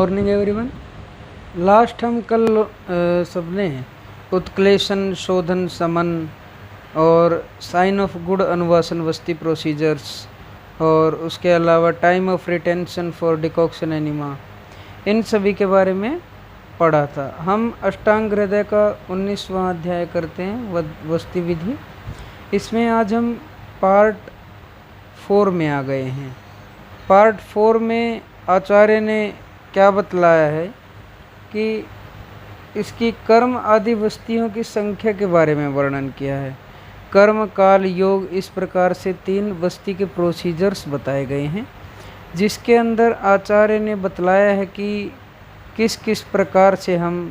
Morning everyone. Last हम कल सबने उत्क्लेशन, शोधन, समन और साइन ऑफ गुड अनुवासन वस्ती प्रोसीजर्स और उसके अलावा time of retention for decoction enema, इन सभी के बारे में पढ़ा था। हम अष्टांग हृदय का 19वां अध्याय करते हैं, वस्ती विधि। इसमें आज हम पार्ट 4 में आ गए हैं। पार्ट 4 में आचार्य ने क्या बतलाया है कि इसकी कर्म आदि वस्तियों की संख्या के बारे में वर्णन किया है। कर्म, काल, योग, इस प्रकार से 3 वस्ती के प्रोसीजर्स बताए गए हैं, जिसके अंदर आचार्य ने बतलाया है कि किस किस प्रकार से हम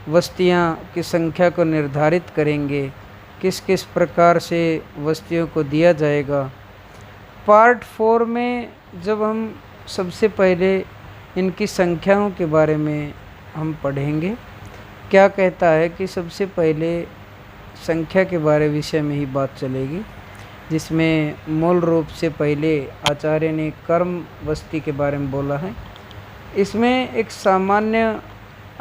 वस्तियां की संख्या को निर्धारित करेंगे, किस किस प्रकार से वस्तियों को दिया जाएगा। पार्ट 4 में जब हम सबसे पहले इनकी संख्याओं के बारे में हम पढ़ेंगे, क्या कहता है कि सबसे पहले संख्या के बारे विषय में ही बात चलेगी, जिसमें मूल रूप से पहले आचार्य ने कर्म वस्ती के बारे में बोला है। इसमें एक सामान्य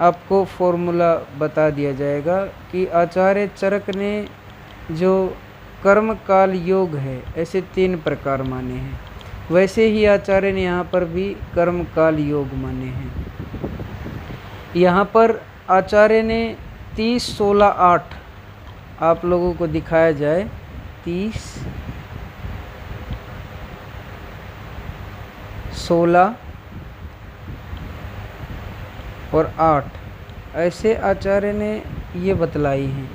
आपको फॉर्मूला बता दिया जाएगा कि आचार्य चरक ने जो कर्म, काल, योग है, ऐसे 3 प्रकार माने हैं, वैसे ही आचार्य ने यहाँ पर भी कर्म, काल, योग माने हैं। यहाँ पर आचार्य ने 30, 16, 8 आप लोगों को दिखाया जाए। 30, 16 और 8 ऐसे आचार्य ने ये बतलाई हैं।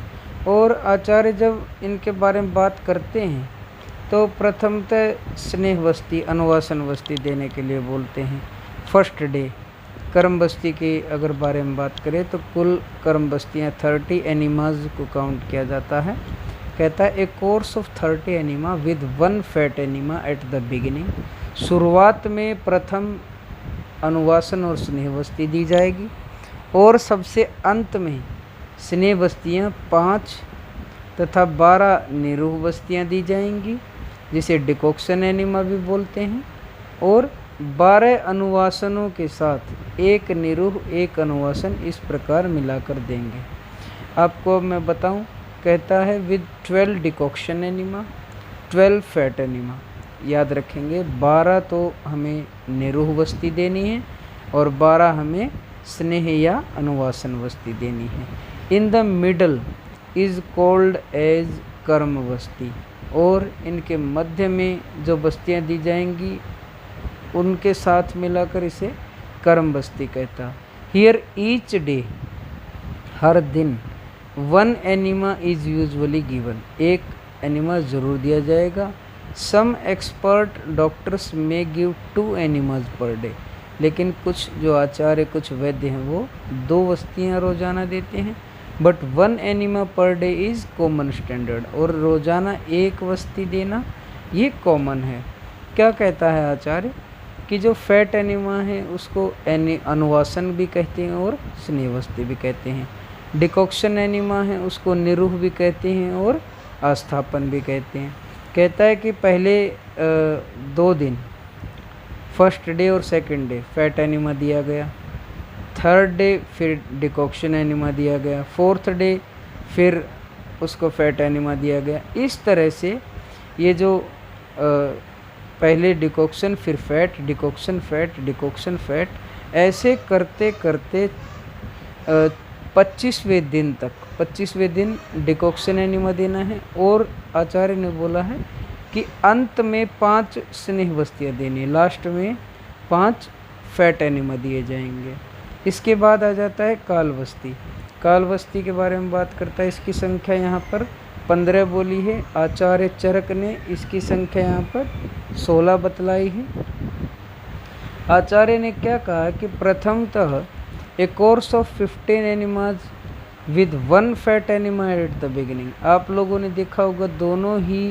और आचार्य जब इनके बारे में बात करते हैं तो प्रथमतः स्नेह वस्ती, अनुवासन वस्ती देने के लिए बोलते हैं। फर्स्ट डे कर्म वस्ती की अगर बारे में बात करें तो कुल कर्म वस्तियाँ 30 एनिमाज को काउंट किया जाता है। कहता है a course of 30 enema with 1 fat enema at the beginning. शुरुआत में प्रथम अनुवासन और स्नेह वस्ती दी जाएगी और सबसे अंत में स्नेह वस्तियाँ 5 तथा 12 निरूह वस्तियाँ दी जाएंगी, जिसे डिकॉक्शन एनिमा भी बोलते हैं। और 12 अनुवासनों के साथ 1 निरूह, 1 अनुवासन, इस प्रकार मिलाकर देंगे। आपको मैं बताऊं, कहता है with 12 decoction enema, 12 fat enema. याद रखेंगे, 12 तो हमें निरूह वस्ती देनी है और 12 हमें स्नेह या अनुवासन वस्ती देनी है। In the middle is called as कर्म वस्ती। और इनके मध्य में जो बस्तियाँ दी जाएंगी उनके साथ मिलाकर इसे कर्म बस्ती कहता। हियर ईच डे, हर दिन 1 enema is usually given, 1 enema ज़रूर दिया जाएगा। Some expert doctors may give 2 enemas per day, लेकिन कुछ जो आचार्य, कुछ वैद्य हैं, वो 2 वस्तियाँ रोज़ाना देते हैं। But 1 enema per day is common standard, और रोज़ाना 1 वस्ती देना ये कॉमन है। क्या कहता है आचार्य कि जो फैट एनिमा है उसको अनुवासन भी कहते हैं और स्नेह वस्ती भी कहते हैं। डिकॉक्शन एनिमा है उसको निरूह भी कहते हैं और आस्थापन भी कहते हैं। कहता है कि पहले 2 दिन, फर्स्ट डे और सेकंड डे फैट एनिमा दिया गया, थर्ड डे फिर डिकॉक्शन एनिमा दिया गया, फोर्थ डे फिर उसको फैट एनिमा दिया गया। इस तरह से ये जो पहले डिकॉक्शन, फिर fat, decoction, fat, decoction, fat, ऐसे करते करते 25वें दिन तक, 25वें दिन डिकॉक्शन एनिमा देना है। और आचार्य ने बोला है कि अंत में 5 स्नेह वस्तियाँ देनी, लास्ट में 5 फैट एनिमा दिए जाएंगे। इसके बाद आ जाता है काल वस्ती। काल वस्ती के बारे में बात करता है। इसकी संख्या यहाँ पर 15 बोली है। आचार्य चरक ने इसकी संख्या यहाँ पर 16 बतलाई है। आचार्य ने क्या कहा कि प्रथमतः a course of 15 enemas with 1 fat enema at the beginning. आप लोगों ने देखा होगा दोनों ही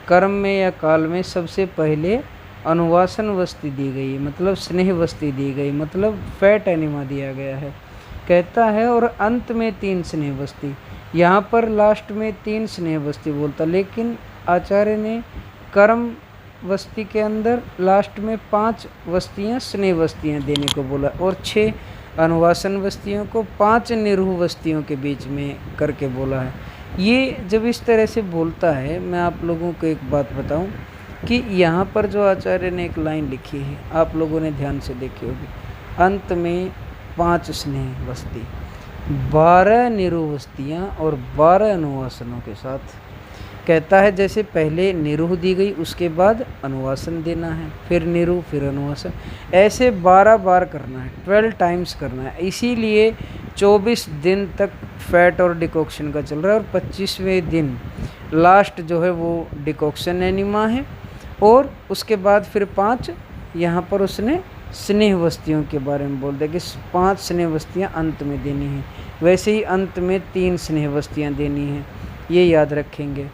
कर्म में या काल में सबसे पहले अनुवासन वस्ती दी गई है, मतलब स्नेह वस्ती दी गई, मतलब फैट एनिमा दिया गया है। कहता है और अंत में 3 स्नेह वस्ती। यहाँ पर लास्ट में 3 स्नेह वस्ती बोलता, लेकिन आचार्य ने कर्म वस्ती के अंदर लास्ट में 5 वस्तियाँ स्नेह वस्तियाँ देने को बोला और 6 अनुवासन वस्तियों को 5 निरूह वस्तियों के बीच में करके बोला है। ये जब इस तरह से बोलता है, मैं आप लोगों को एक बात बताऊं कि यहाँ पर जो आचार्य ने एक लाइन लिखी है, आप लोगों ने ध्यान से देखी होगी, अंत में 5 स्नेह वस्ती, 12 निरूह वस्तियाँ और 12 अनुवासनों के साथ। कहता है जैसे पहले निरूह दी गई, उसके बाद अनुवासन देना है, फिर निरूह, फिर अनुवासन, ऐसे 12 बार करना है, 12 टाइम्स करना है। इसीलिए 24 दिन तक फैट और डिकॉक्शन का चल रहा है और 25वें दिन लास्ट जो है वो डिकॉक्शन एनिमा है। और उसके बाद फिर 5 यहाँ पर उसने स्नेह वस्तियों के बारे में बोल दिया कि 5 स्नेह वस्तियाँ अंत में देनी हैं। वैसे ही अंत में 3 स्नेह वस्तियाँ देनी हैं, ये याद रखेंगे।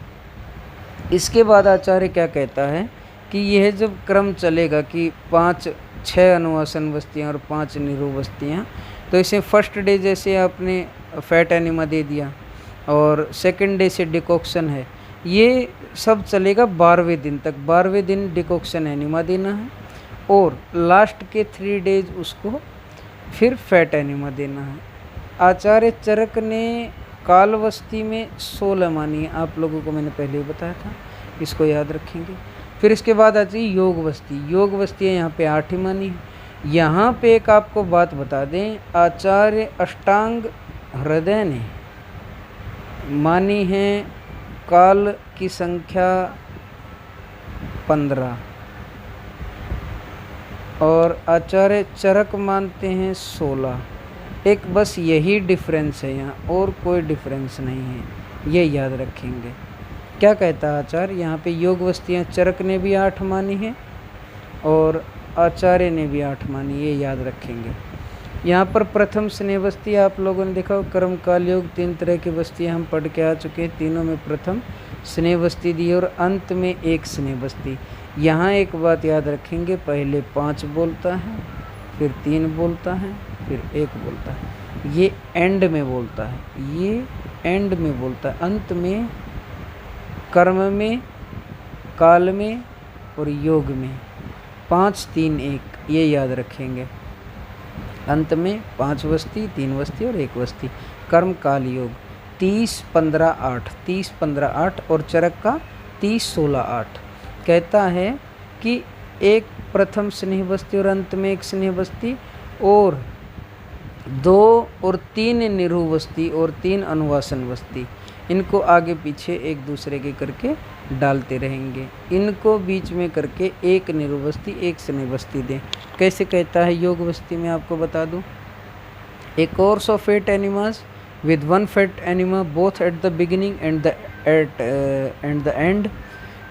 इसके बाद आचार्य क्या कहता है कि यह जब क्रम चलेगा कि 6 अनुवासन वस्तियाँ और 5 निरूह वस्तियाँ, तो इसे फर्स्ट डे जैसे आपने फैट एनिमा दे दिया और सेकंड डे से डिकॉक्शन है, ये सब चलेगा 12वें दिन तक। 12वें दिन डिकॉक्शन एनिमा देना है और लास्ट के 3 डेज उसको फिर फैट एनिमा देना है। आचार्य चरक ने कालवस्ती में 16 मानी है, आप लोगों को मैंने पहले ही बताया था, इसको याद रखेंगे। फिर इसके बाद आती है योग वस्ती। योग वस्तियाँ यहाँ पे 8 ही मानी है। यहाँ पे एक आपको बात बता दें, आचार्य अष्टांग हृदय ने मानी है काल की संख्या 15 और आचार्य चरक मानते हैं 16। एक बस यही डिफरेंस है यहाँ, और कोई डिफरेंस नहीं है, ये याद रखेंगे। क्या कहता है आचार्य, यहाँ पे योग वस्तियाँ चरक ने भी 8 मानी है और आचार्य ने भी 8 मानी, ये याद रखेंगे। यहाँ पर प्रथम स्नेह वस्ती आप लोगों ने देखा, कर्म काल योग 3 तरह की वस्तियाँ हम पढ़ के आ चुके हैं, तीनों में प्रथम स्नेह वस्ती दी और अंत में 1 स्नेह वस्ती। यहाँ एक बात याद रखेंगे, पहले 5 बोलता है, फिर 3 बोलता है, फिर 1 बोलता है, ये एंड में बोलता है, ये एंड में बोलता है। अंत में कर्म में, काल में और योग में 5 3 1, ये याद रखेंगे। अंत में 5 वस्ती, 3 वस्ती और 1 वस्ती। कर्म काल योग 30 15 8, 30 15 8 और चरक का 30 16 8। कहता है कि एक प्रथम स्नेह वस्ती और अंत में 1 स्नेह वस्ती और 2 और 3 निरूह वस्ती और 3 अनुवासन वस्ती, इनको आगे पीछे एक दूसरे के करके डालते रहेंगे। इनको बीच में करके 1 निरूह वस्ती 1 स्नेह वस्ती दें। कैसे कहता है योग वस्ती में आपको बता दूं, a course of 8 enemas with 1 fat anima both at the beginning and the end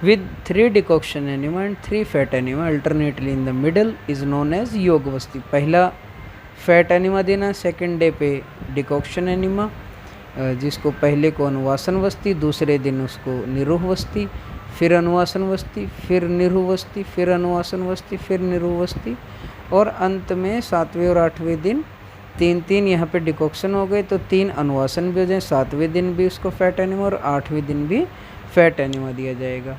with 3 decoction anima and 3 fat anima alternately in the middle is known as योग वस्ती। पहला फैट एनिमा देना, सेकंड डे पे decoction enema, जिसको पहले को अनुवासन वस्ती, दूसरे दिन उसको निरूह वस्ती, फिर अनुवासन वस्ती, फिर निरूह वस्ती, फिर अनुवासन वस्ती, फिर निरूह वस्ती और अंत में 7वें और 8वें दिन 3 यहाँ पे डिकॉक्शन हो गए तो 3 अनुवासन भी हो जाए। 7वें दिन भी उसको फैट एनिमा और 8वें दिन भी फैट एनिमा दिया जाएगा।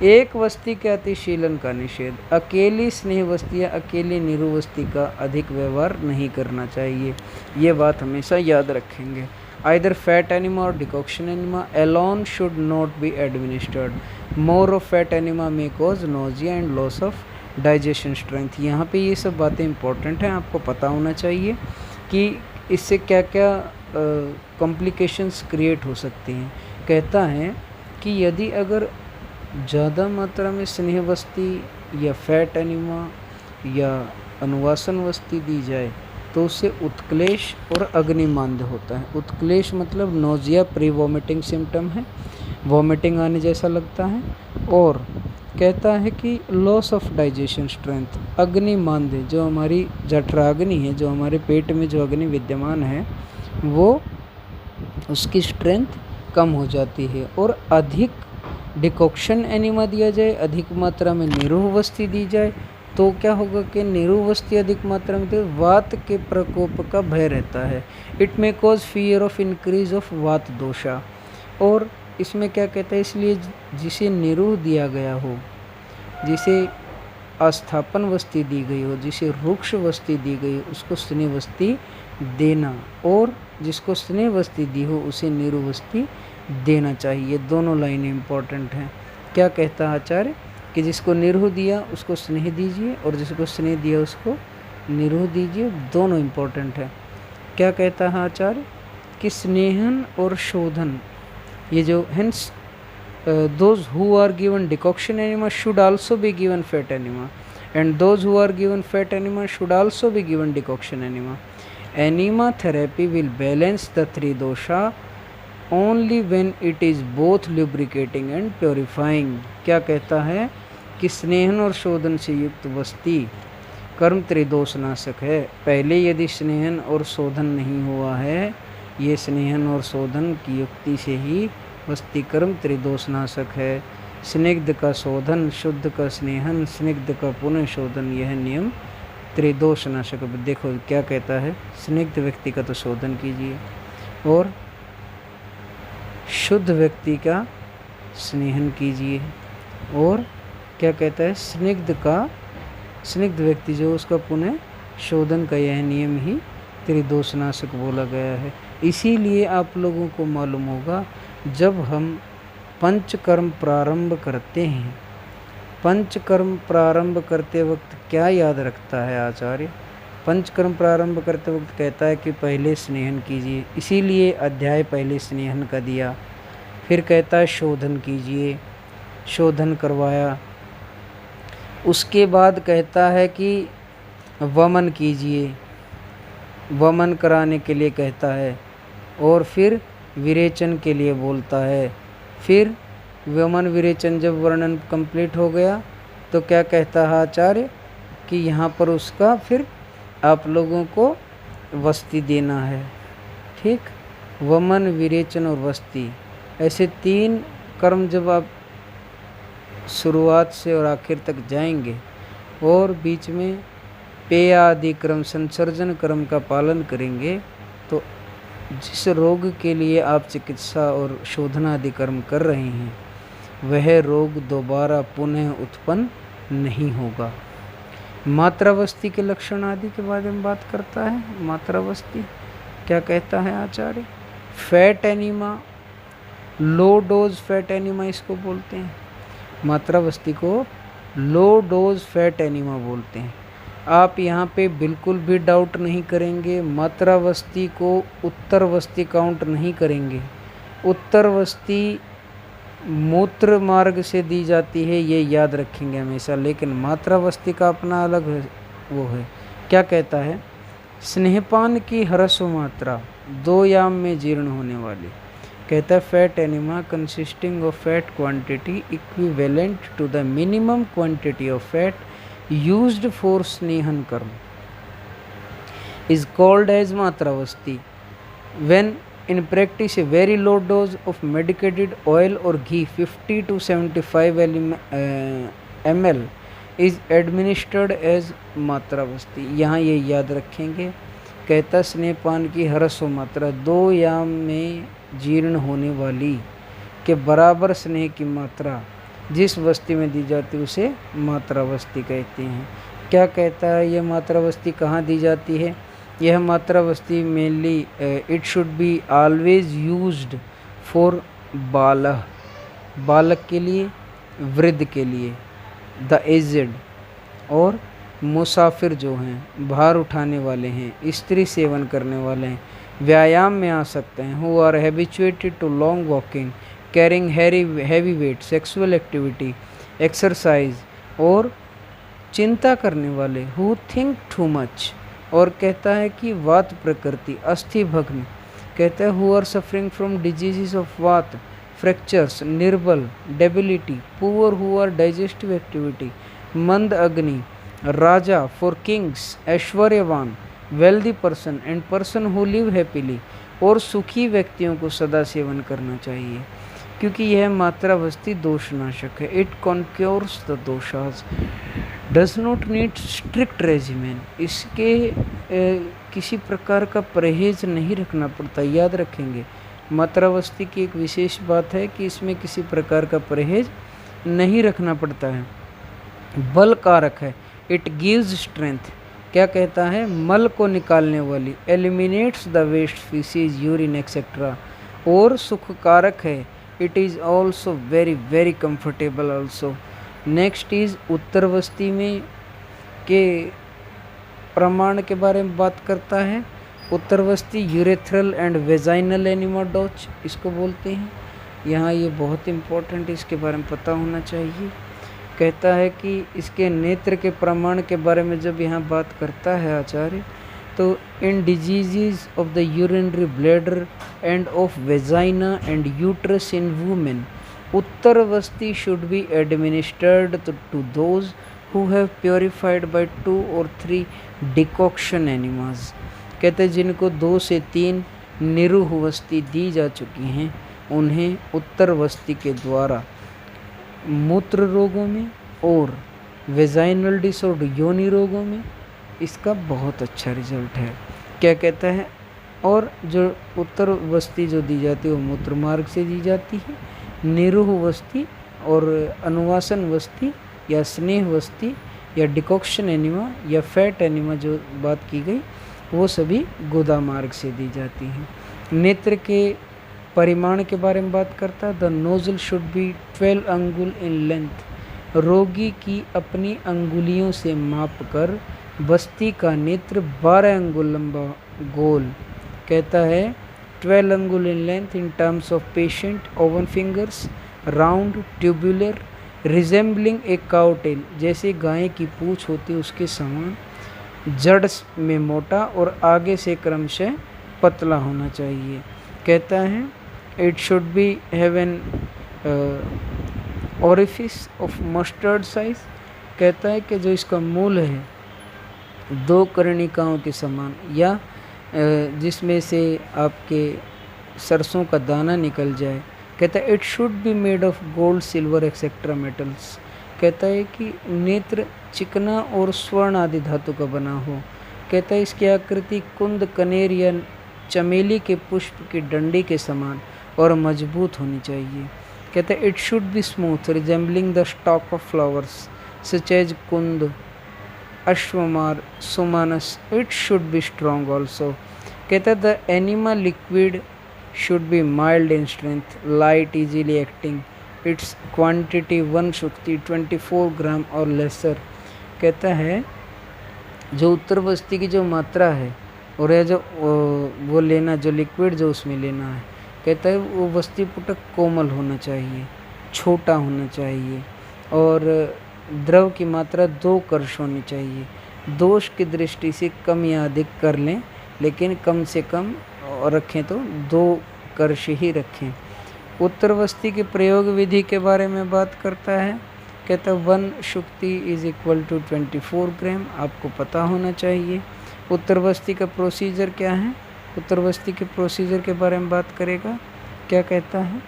1 वस्ती के अतिशीलन का निषेध, अकेली स्नेह वस्ती या अकेली निरूह वस्ती का अधिक व्यवहार नहीं करना चाहिए, ये बात हमेशा याद रखेंगे। आइदर फैट एनिमा और decoction enema alone should not be administered. More of fat enema may cause nausea and loss of digestion strength। यहाँ पे ये सब बातें इंपॉर्टेंट हैं, आपको पता होना चाहिए कि इससे क्या क्या कॉम्प्लिकेशंस क्रिएट हो सकती हैं। कहता है कि यदि अगर ज़्यादा मात्रा में स्नेह वस्ती या फैट एनिमा या अनुवासन वस्ती दी जाए तो उससे उत्क्लेश और अग्निमांद होता है। उत्क्लेश मतलब नोजिया प्री वॉमिटिंग सिम्टम है, वॉमिटिंग आने जैसा लगता है। और कहता है कि लॉस ऑफ डाइजेशन स्ट्रेंथ, अग्निमांद जो हमारी जठराग्नि है, जो हमारे पेट में जो अग्नि विद्यमान है वो उसकी स्ट्रेंथ कम हो जाती है। और अधिक डिकॉक्शन एनिमा दिया जाए, अधिक मात्रा में निरूह वस्ती दी जाए तो क्या होगा कि निरूह वस्ती अधिक मात्रा में वात के प्रकोप का भय रहता है। It may cause fear of increase of वात दोषा। और इसमें क्या कहता है, इसलिए जिसे निरूह दिया गया हो जिसे आस्थापन वस्ती दी गई हो, जिसे रुक्ष वस्ती दी गई हो, उसको स्नेह वस्ती देना, और जिसको स्नेह वस्ती दी हो उसे निरु वस्ती देना चाहिए। दोनों लाइनें इम्पोर्टेंट हैं। क्या कहता है आचार्य कि जिसको निरुह दिया उसको स्नेह दीजिए, और जिसको स्नेह दिया उसको निरुह दीजिए, दोनों इम्पोर्टेंट है। क्या कहता है आचार्य कि स्नेहन और शोधन, ये जो hence those who are given decoction enema should also be given fat enema, and those who are given fat enema should also be given decoction enema. Enema therapy will balance the three dosha only when it is both lubricating and purifying. क्या कहता है कि स्नेहन और शोधन से युक्त वस्ती कर्म त्रिदोष नाशक है। पहले यदि स्नेहन और शोधन नहीं हुआ है, ये स्नेहन और शोधन की युक्ति से ही वस्ती कर्म त्रिदोषनाशक है। स्निग्ध का शोधन, शुद्ध का स्नेहन, स्निग्ध का पुनः शोधन, यह नियम त्रिदोषनाशक। देखो क्या कहता है, स्निग्ध व्यक्ति का तो शोधन कीजिए और शुद्ध व्यक्ति का स्नेहन कीजिए, और क्या कहता है स्निग्ध व्यक्ति जो उसका पुनः शोधन का, यह नियम ही त्रिदोषनाशक बोला गया है। इसीलिए आप लोगों को मालूम होगा जब हम पंचकर्म प्रारंभ करते हैं, पंचकर्म प्रारंभ करते वक्त क्या याद रखता है आचार्य? पंचकर्म प्रारंभ करते वक्त कहता है कि पहले स्नेहन कीजिए, इसीलिए अध्याय पहले स्नेहन का दिया। फिर कहता है शोधन कीजिए, शोधन करवाया। उसके बाद कहता है कि वमन कीजिए, वमन कराने के लिए कहता है, और फिर विरेचन के लिए बोलता है। फिर वमन विरेचन जब वर्णन कंप्लीट हो गया तो क्या कहता है आचार्य कि यहाँ पर उसका फिर आप लोगों को वस्ती देना है। ठीक, वमन विरेचन और वस्ती, ऐसे तीन कर्म जब आप शुरुआत से और आखिर तक जाएंगे और बीच में पेय आदि क्रम संसर्जन क्रम का पालन करेंगे, तो जिस रोग के लिए आप चिकित्सा और शोधनादि कर्म कर रहे हैं वह रोग दोबारा पुनः उत्पन्न नहीं होगा। मात्रावस्थी के लक्षण आदि के बारे में बात करता है। मात्रावस्थी क्या कहता है आचार्य? Fat enema, low dose fat enema इसको बोलते हैं। मात्रावस्थी को लो डोज फैट एनीमा बोलते हैं। आप यहाँ पे बिल्कुल भी डाउट नहीं करेंगे, मात्रावस्थी को उत्तरवस्थी काउंट नहीं करेंगे। उत्तरवस्थी मूत्र मार्ग से दी जाती है, ये याद रखेंगे हमेशा, लेकिन मात्रावस्थी का अपना अलग वो है। क्या कहता है? स्नेहपान की ह्रस्व मात्रा 2 याम में जीर्ण होने वाली। कहता है fat enema consisting of fat quantity equivalent to the minimum quantity of fat used for snehan karma is called as matravasti. When in practice a very low dose of medicated oil or ghee 50 to 75 ml is administered as matravasti. यहाँ ये याद रखेंगे। कहता स्नेहपान की ह्रस्व मात्रा 2 याम में जीर्ण होने वाली के बराबर स्नेह की मात्रा जिस वस्ती में दी जाती है उसे मात्रावस्थी कहते हैं। क्या कहता है? यह मात्रावस्थी कहाँ दी जाती है? यह मात्रावस्थी mainly it should be always used for बालक, बालक के लिए, वृद्ध के लिए, द एजेड, और मुसाफिर जो हैं, भार उठाने वाले हैं, स्त्री सेवन करने वाले हैं, व्यायाम में आ सकते हैं, who are habituated to long walking, carrying heavy weight, sexual activity, exercise, और चिंता करने वाले, हु थिंक टू मच। और कहता है कि वात प्रकृति, अस्थि भग्न, कहता है who are suffering from diseases of vata, fractures, निर्बल, debility, poor who are digestive activity, मंद अग्नि, राजा फॉर किंग्स, ऐश्वर्यवान, wealthy person and person who live happily, और सुखी व्यक्तियों को सदा सेवन करना चाहिए, क्योंकि यह मात्रावस्थी दोषनाशक है। It conquers the doshas, does not need strict regimen. इसके किसी प्रकार का परहेज नहीं रखना पड़ता। याद रखेंगे, मात्रावस्थी की एक विशेष बात है कि इसमें किसी प्रकार का परहेज नहीं रखना पड़ता है। बल कारक है। इट गिव्स स्ट्रेंथ, क्या कहता है, मल को निकालने वाली, eliminates the waste faeces urine etcetera, और सुख कारक है। It is also very very comfortable also. Next is उत्तरवस्ती में के प्रमाण के बारे में बात करता है। उत्तरवस्ती यूरेथ्रल एंड वेजाइनल एनिमाडोच इसको बोलते हैं। यहाँ ये बहुत इम्पोर्टेंट, इसके बारे में पता होना चाहिए। कहता है कि इसके नेत्र के प्रमाण के बारे में जब यहाँ बात करता है आचार्य, तो in diseases of the urinary bladder and of vagina and uterus in women, उत्तरवस्ती should be administered to those who have purified by 2 or 3 decoction enemas. कहते हैं जिनको 2 से 3 निरूह वस्ती दी जा चुकी हैं, उन्हें उत्तर वस्ती के द्वारा मूत्र रोगों में और वेजाइनल डिसऑर्डर योनि रोगों में इसका बहुत अच्छा रिजल्ट है। क्या कहता है, और जो उत्तर वस्ती जो दी जाती है वो मूत्र मार्ग से दी जाती है। निरूह वस्ती और अनुवासन वस्ती या स्नेह वस्ती या डिकॉक्शन एनिमा या फैट एनिमा जो बात की गई, वो सभी गुदा मार्ग से दी जाती हैं। नेत्र के परिमाण के बारे में बात करता है। द नोजल शुड बी 12 अंगुल इन लेंथ, रोगी की अपनी अंगुलियों से माप कर बस्ती का नेत्र 12 अंगुल लंबा गोल, कहता है 12 अंगुल in length in terms of patient, own fingers, round, tubular, resembling a cow tail, जैसे गाय की पूँछ होती है उसके समान, जड़ में मोटा और आगे से क्रमशः पतला होना चाहिए। कहता है it should B have an orifice of mustard size, कहता है कि जो इसका मूल है 2 कर्णिकाओं के समान, या जिसमें से आपके सरसों का दाना निकल जाए। कहता है it should be made of gold, silver etcetera metals, कहता है कि नेत्र चिकना और स्वर्ण आदि धातु का बना हो। कहता है इसकी आकृति कुंद, कनेर या चमेली के पुष्प की डंडी के समान और मजबूत होनी चाहिए। कहता है it should be smooth, resembling the stalk of flowers such as kunda, ashvamara, sumanas. It should be strong also. कहता है the enema liquid should be mild in strength, light, easily acting, its quantity 1 शुक्ति 24 ग्राम और lesser। कहता है जो उत्तर वस्ती की जो मात्रा है और यह जो वो लेना, जो लिक्विड जो उसमें लेना है, कहता है वो वस्ती पुटक कोमल होना चाहिए, छोटा होना चाहिए और द्रव की मात्रा 2 कर्ष होनी चाहिए। दोष की दृष्टि से कम या अधिक कर लें, लेकिन कम से कम और रखें तो 2 कर्ष ही रखें। उत्तरवस्ती के प्रयोग विधि के बारे में बात करता है। कहता है 1 शुक्ति इज इक्वल टू 24 ग्राम, आपको पता होना चाहिए। उत्तरवस्ती का प्रोसीजर क्या है, उत्तरवस्ती के प्रोसीजर के बारे में बात करेगा। क्या कहता है,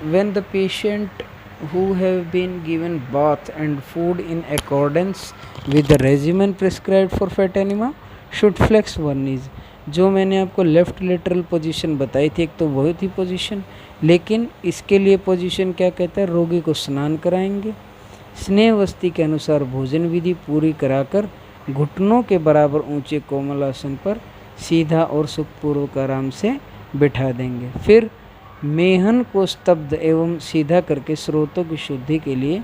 when the patient who have been given bath and food in accordance with the regimen prescribed for fat enema should flex one knees। जो मैंने आपको लेफ़्ट लेटरल पोजीशन बताई थी, एक तो वही थी पोजीशन, लेकिन इसके लिए पोजीशन क्या कहता है, रोगी को स्नान कराएंगे, स्नेहवस्ती के अनुसार भोजन विधि पूरी कराकर घुटनों के बराबर ऊंचे कोमल आसन पर सीधा और सुखपूर्वक आराम से बिठा देंगे। फिर मेहन को स्तब्ध एवं सीधा करके स्रोतों की शुद्धि के लिए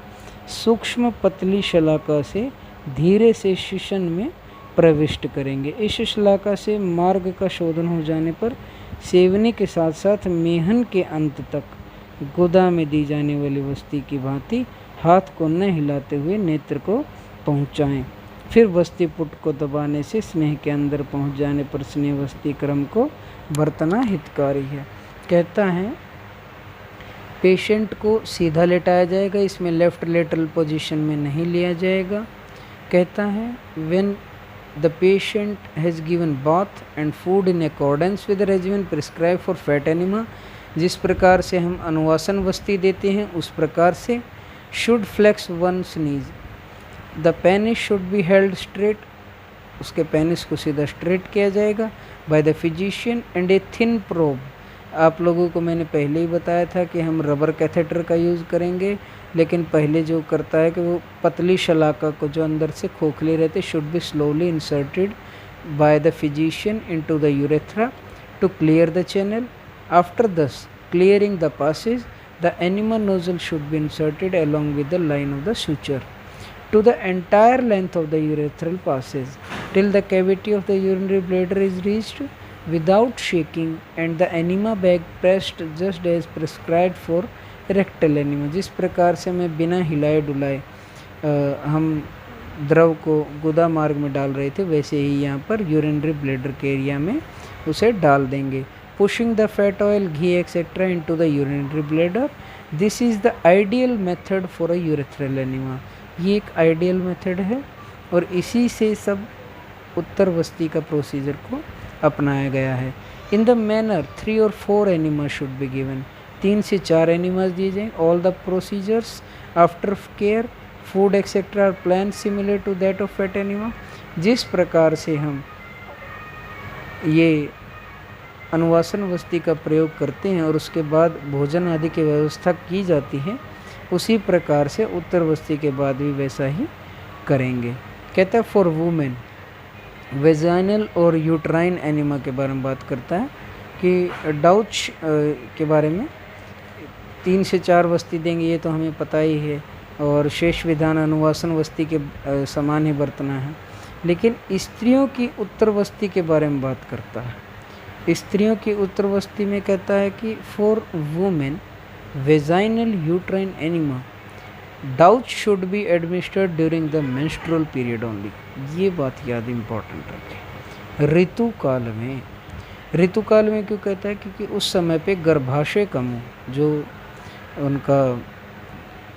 सूक्ष्म पतली शलाका से धीरे से शिशन में प्रविष्ट करेंगे। इस शलाका से मार्ग का शोधन हो जाने पर सेवनी के साथ साथ मेहन के अंत तक गुदा में दी जाने वाली वस्ती की भांति हाथ को न हिलाते हुए नेत्र को पहुँचाएँ। फिर वस्ती पुट को दबाने से स्नेह के अंदर पहुँच जाने पर स्नेह वस्ती क्रम को बरतना हितकारी है। कहता है पेशेंट को सीधा लेटाया जाएगा, इसमें लेफ़्ट लेटरल पोजीशन में नहीं लिया जाएगा। कहता है when the patient has given bath and food in accordance with the regimen prescribe for fat enema, जिस प्रकार से हम अनुवासन वस्ती देते हैं उस प्रकार से should flex one's knees, the penis should be held straight, उसके पेनिस को सीधा स्ट्रेट किया जाएगा by the physician and a thin probe. आप लोगों को मैंने पहले ही बताया था कि हम रबर कैथेटर का यूज़ करेंगे, लेकिन पहले जो करता है कि वो पतली शलाका को जो अंदर से खोखले रहते should be slowly inserted by the physician into the urethra to clear the channel. After this clearing the passage the enema nozzle should be inserted along with the line of the suture to the entire length of the urethral passage till the cavity of the urinary bladder is reached without shaking and the enema bag pressed just as prescribed for rectal enema। जिस प्रकार से मैं बिना हिलाए डुलाए हम द्रव को गुदा मार्ग में डाल रहे थे वैसे ही यहाँ पर यूरिनरी ब्लैडर के एरिया में उसे डाल देंगे। Pushing the fat oil ghee etcetera into the urinary bladder, this is the ideal method for a urethral enema. ये एक आइडियल मेथड है और इसी से सब उत्तरवस्ती का प्रोसीजर को अपनाया गया है। इन द मैनर 3 और 4 एनिमा शुड बी गिवन, 3 से 4 एनिमास दिए जाएँ। All the procedures after care food etcetera are plan similar to that of fat enema. जिस प्रकार से हम ये अनुवासन वस्ती का प्रयोग करते हैं और उसके बाद भोजन आदि की व्यवस्था की जाती है उसी प्रकार से उत्तरवस्ती के बाद भी वैसा ही करेंगे। कहता है फॉर वुमेन वेजाइनल और यूट्राइन एनिमा के बारे में बात करता है कि डाउच के बारे में 3 से 4 वस्ती देंगे, ये तो हमें पता ही है, और शेष विधान अनुवासन वस्ती के समान ही बरतना है। लेकिन स्त्रियों की उत्तरवस्ती के बारे में बात करता है। स्त्रियों की उत्तरवस्ती में कहता है कि for women vaginal uterine enema douche should be administered during the menstrual period only. ये बात याद इम्पॉर्टेंट रखें। ऋतुकाल में क्यों कहता है? क्योंकि उस समय पे गर्भाशय कम हो, जो उनका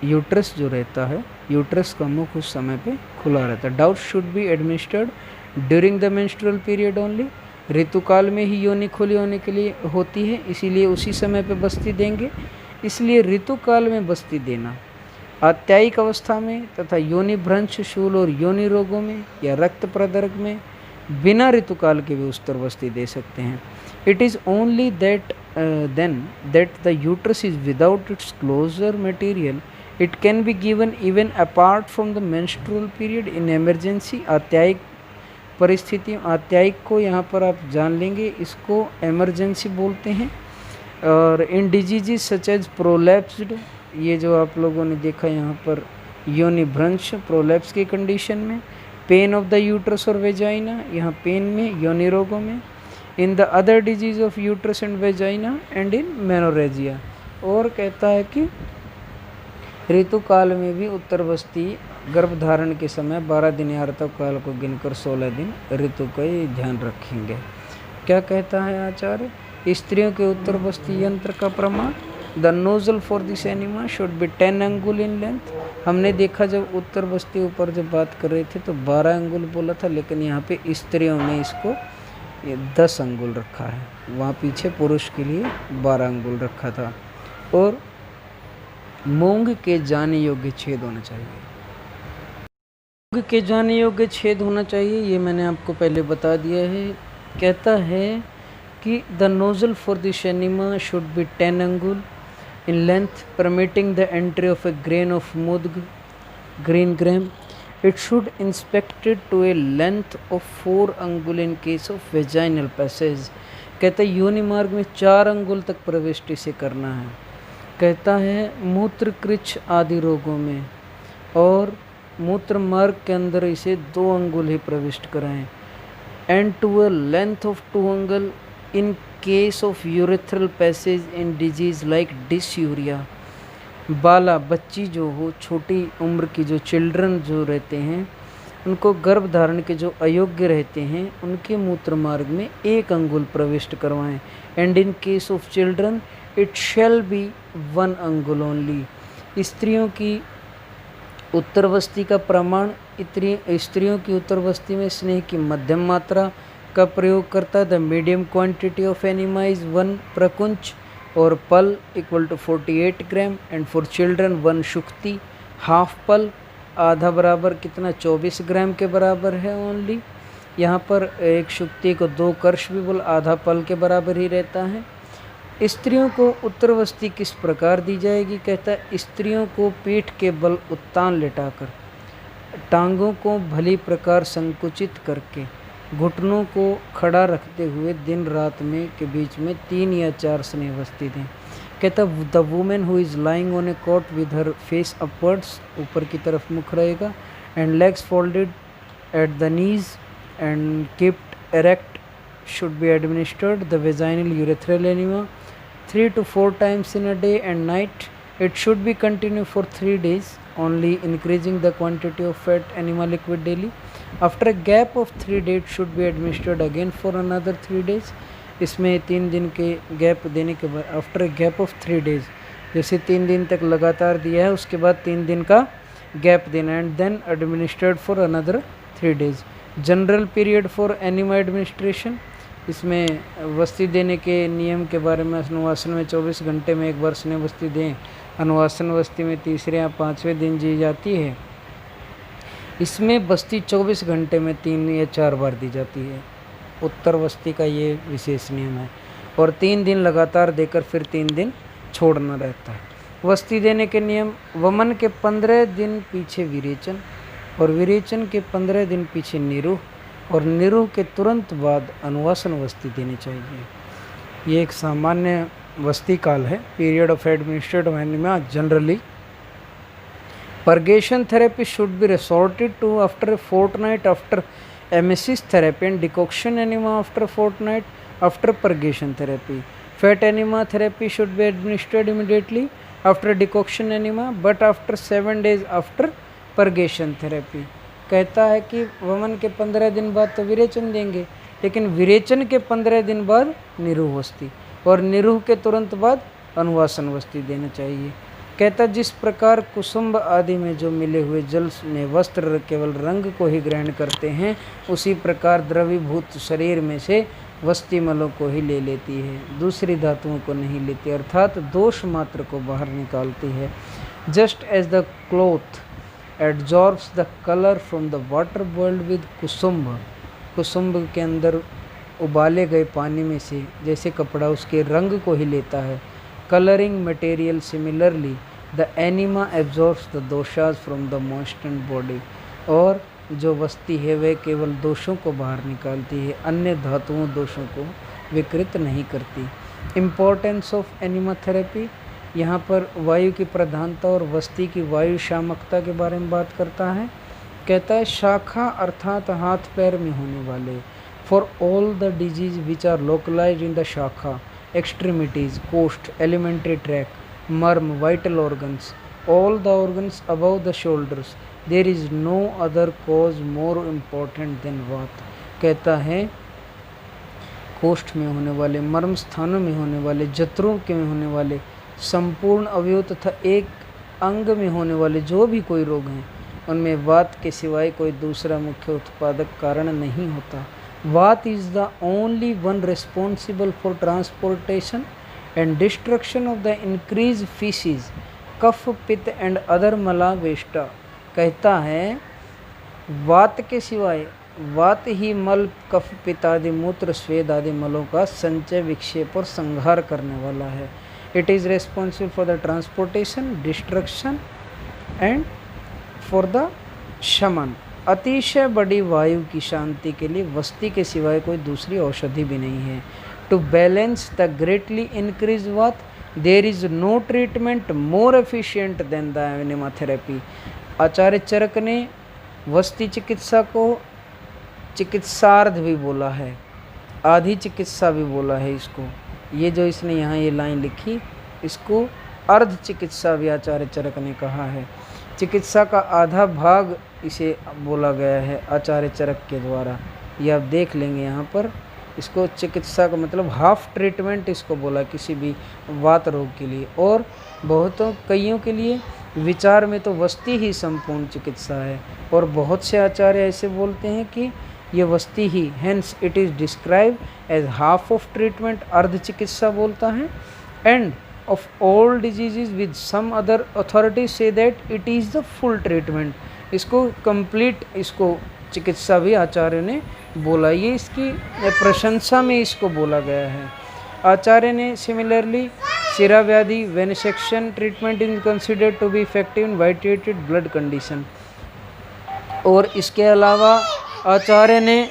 यूट्रस जो रहता है, यूट्रस का मुख उस समय पे खुला रहता है। Doubt should be administered during the menstrual period only. ऋतुकाल में ही योनि खुली होने के लिए होती है, इसीलिए उसी समय पे बस्ती देंगे। इसलिए ऋतुकाल में बस्ती देना आत्यायिक अवस्था में तथा योनि भ्रंश शूल और योनि रोगों में या रक्त प्रदर्ग में बिना ऋतुकाल के भी उत्तरवस्ती दे सकते हैं। It is only that then that the uterus is without its closure material it can be given even apart from the menstrual period in emergency. आत्यायिक परिस्थितियों, आत्यायिक को यहाँ पर आप जान लेंगे, इसको एमरजेंसी बोलते हैं। और इन डिजीजेस सच एज प्रोलैप्स्ड, ये जो आप लोगों ने देखा यहाँ पर योनि भ्रंश प्रोलैप्स की कंडीशन में, पेन ऑफ द यूट्रस और वेजाइना, यहाँ पेन में, योनि रोगों में, in the other disease of uterus and vagina and in menorrhagia. और कहता है कि ऋतुकाल में भी उत्तरवस्ती गर्भधारण के समय 12 दिन या ऋतु काल को गिनकर 16 दिन ऋतु का ही ध्यान रखेंगे। क्या कहता है आचार्य? स्त्रियों के उत्तरवस्ती यंत्र का प्रमाण, the nozzle for this enema should be 10 अंगुल इन लेंथ। हमने देखा जब उत्तरवस्ती ऊपर जब बात कर रहे थे तो 12 अंगुल बोला था, लेकिन यहाँ पे स्त्रियों में इसको 10 अंगुल रखा है, वहाँ पीछे पुरुष के लिए 12 अंगुल रखा था। और मूंग के जाने योग्य छेद होना चाहिए, मूंग के जाने योग्य छेद होना चाहिए, ये मैंने आपको पहले बता दिया है। कहता है कि the nozzle for this enema should be 10 अंगुल in length permitting the entry of a grain of mudg green gram. It should inspected to a length of 4 अंगुल in case of vaginal passage। कहता है योनि मार्ग में 4 अंगुल तक प्रविष्टि से करना है। कहता है मूत्र कृच्छ आदि रोगों में और मूत्र मार्ग के अंदर इसे 2 अंगुल ही प्रविष्ट कराएं। And to a length of 2 angul in case of urethral passage in disease like dysuria. बाला बच्ची जो हो, छोटी उम्र की जो चिल्ड्रन जो रहते हैं, उनको गर्भधारण के जो अयोग्य रहते हैं, उनके मूत्र मार्ग में 1 अंगुल प्रविष्ट करवाएं। And in case of children it shall be 1 अंगुल ओनली। स्त्रियों की उत्तरवस्ती का प्रमाण, स्त्रियों की उत्तरवस्ती में स्नेह की मध्यम मात्रा का प्रयोग करता है। The medium quantity of enema is 1 प्रकुंच और पल equal to 48 gram. And for children 1 शुक्ति हाफ पल, आधा बराबर कितना 24 ग्राम के बराबर है ओनली। यहाँ पर एक शुक्ति को 2 कर्ष भी बोल, आधा पल के बराबर ही रहता है। स्त्रियों को उत्तरवस्ती किस प्रकार दी जाएगी? कहता है स्त्रियों को पीठ के बल उत्तान लेटाकर, टांगों को भली प्रकार संकुचित करके, घुटनों को खड़ा रखते हुए दिन रात में के बीच में 3 या 4 स्नेहवस्ती दें। कहता the women who is lying on A caught with her face upwards, ऊपर की तरफ मुख रहेगा, and legs folded at the knees and kept erect should be administered the vaginal urethral enema 3 to 4 times in a day and night. It should be continued for 3 days, only increasing the quantity of fat enema liquid daily. After a gap of 3 days, it should be administered again for another 3 days. इसमें 3 दिन के gap देने के बाद, after a gap of 3 days, जैसे 3 दिन तक लगातार दिया है उसके बाद 3 दिन का गैप देना, and then administered for another 3 days. General period for enema administration, इसमें वस्ती देने के नियम के बारे में, अनुवासन में 24 घंटे में एक बार स्नेह वस्ती दें. अनुवासन वस्ती में तीसरे या 5वें दिन दी जाती है. इसमें बस्ती 24 घंटे में 3 या 4 बार दी जाती है. उत्तर वस्ती का ये विशेष नियम है, और 3 दिन लगातार देकर फिर 3 दिन छोड़ना रहता है. वस्ती देने के नियम, वमन के 15 दिन पीछे विरेचन, और विरेचन के 15 दिन पीछे निरूह, और निरूह के तुरंत बाद अनुवासन वस्ती देनी चाहिए. ये एक सामान्य वस्ती काल है. Period of administrative enema generally. Purgation therapy should be resorted to after a fortnight after emesis therapy, and decoction enema after a fortnight after purgation therapy. Fat enema therapy should be administered immediately after decoction enema, but after 7 days after purgation therapy. कहता है कि वमन के 15 दिन बाद तो विरेचन देंगे, लेकिन विरेचन के 15 दिन बाद निरूह वस्ती, और निरूह के तुरंत बाद अनुवासन वस्ती देना चाहिए. कहता जिस प्रकार कुसुम्ब आदि में जो मिले हुए जल में वस्त्र केवल रंग को ही ग्रहण करते हैं, उसी प्रकार द्रवीभूत शरीर में से वस्ती मलों को ही ले लेती है, दूसरी धातुओं को नहीं लेती, अर्थात दोष मात्र को बाहर निकालती है. Just as the cloth absorbs the colour from the water boiled with kusumbha, कुसुम्ब के अंदर उबाले गए पानी में से जैसे कपड़ा उसके रंग को ही लेता है. Colouring material similarly the enema absorbs the doshas from the moistened body, और जो वस्ती है वह केवल दोषों को बाहर निकालती है, अन्य धातुओं दोषों को विकृत नहीं करती. इम्पोर्टेंस ऑफ एनिमा थेरेपी, यहाँ पर वायु की प्रधानता और वस्ती की वायु शामकता के बारे में बात करता है. कहता है शाखा अर्थात हाथ पैर में होने वाले, for all the disease which are localised in the shakha, extremities, coast, alimentary tract, merm, vital organs, all the organs above the shoulders, there is no other cause more important than वात. कहता है कोष्ठ में होने वाले, मर्म स्थानों में होने वाले, जत्रों के में होने वाले, संपूर्ण अवयव तथा एक अंग में होने वाले जो भी कोई रोग हैं, उनमें वात के सिवाय कोई दूसरा मुख्य उत्पादक कारण नहीं होता. Vata is the only one responsible for transportation and destruction of the increased feces, कफ पित्त एंड अदर मला वेष्टा. कहता है वात के सिवाय, वात ही मल कफ पित्त आदि मूत्र स्वेद आदि मलों का संचय विक्षेप और संहार करने वाला है. It is responsible for the transportation, destruction and for the शमन. अतिशय बड़ी वायु की शांति के लिए वस्ती के सिवाय कोई दूसरी औषधि भी नहीं है. To balance the greatly increased vata there is no treatment more efficient than the enema therapy. Acharya Charak ने वस्ती चिकित्सा को चिकित्सार्ध भी बोला है, आधी चिकित्सा भी बोला है इसको. ये जो इसने यहाँ ये लाइन लिखी, इसको अर्ध चिकित्सा भी आचार्य चरक ने कहा है. चिकित्सा का आधा भाग इसे बोला गया है आचार्य चरक के द्वारा. ये आप देख लेंगे यहाँ पर, इसको चिकित्सा का मतलब हाफ ट्रीटमेंट इसको बोला किसी भी वात रोग के लिए. और बहुतों कईयों के लिए विचार में तो वस्ती ही संपूर्ण चिकित्सा है, और बहुत से आचार्य ऐसे बोलते हैं कि ये वस्ती ही, hence it is describe as half of treatment, अर्ध चिकित्सा बोलता है. And of all diseases with some other authorities say that it is the full treatment. इसको complete, इसको चिकित्सा भी आचार्य ने बोला, ये इसकी प्रशंसा में इसको बोला गया है. आचार्य ने सिमिलरली सिरा व्याधि venesection treatment is considered to be effective in vitiated blood condition. और इसके अलावा आचार्य ने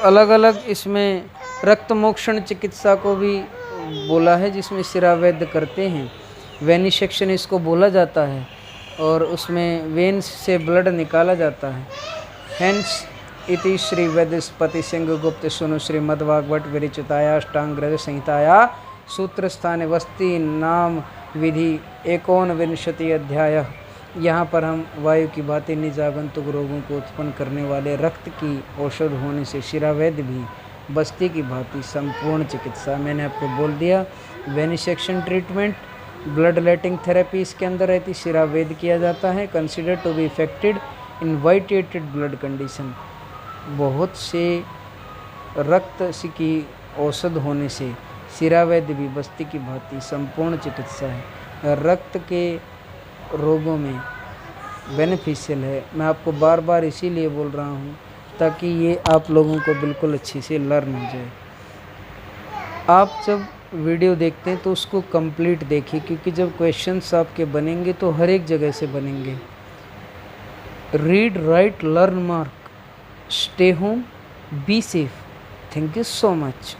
अलग अलग इसमें रक्त मोक्षण चिकित्सा को भी बोला है, जिसमें सिरा वैद्य करते हैं। वेनिसेक्शन इसको बोला जाता है और उसमें वेन्स से ब्लड निकाला जाता है। हेंस इति श्री वैद्यस्पति सिंह गुप्त सुनु श्रीमद्भागवत विरचिताया अष्टांग संहिताया सूत्र स्थान वस्ती नाम विधि 19 अध्याय। यहाँ पर हम वायु की भांति निजागंतुक रोगों को उत्पन्न करने वाले रक्त की औषध होने से शिरावैद्य भी बस्ती की भांति संपूर्ण चिकित्सा, मैंने आपको बोल दिया। Venesection treatment, blood letting therapy इसके अंदर रहती, शिरावैद्य किया जाता है। Consider to be effected in vitiated blood condition, बहुत से रक्त की औषध होने से शिरावैद्य भी बस्ती की भांति संपूर्ण चिकित्सा है, रक्त के रोगों में बेनिफिशियल है। मैं आपको बार बार इसीलिए बोल रहा हूँ ताकि ये आप लोगों को बिल्कुल अच्छे से लर्न हो जाए। आप जब वीडियो देखते हैं तो उसको कंप्लीट देखिए, क्योंकि जब क्वेश्चंस आपके बनेंगे तो हर एक जगह से बनेंगे। Read, right, learn, mark, stay home, be safe. Thank you so much.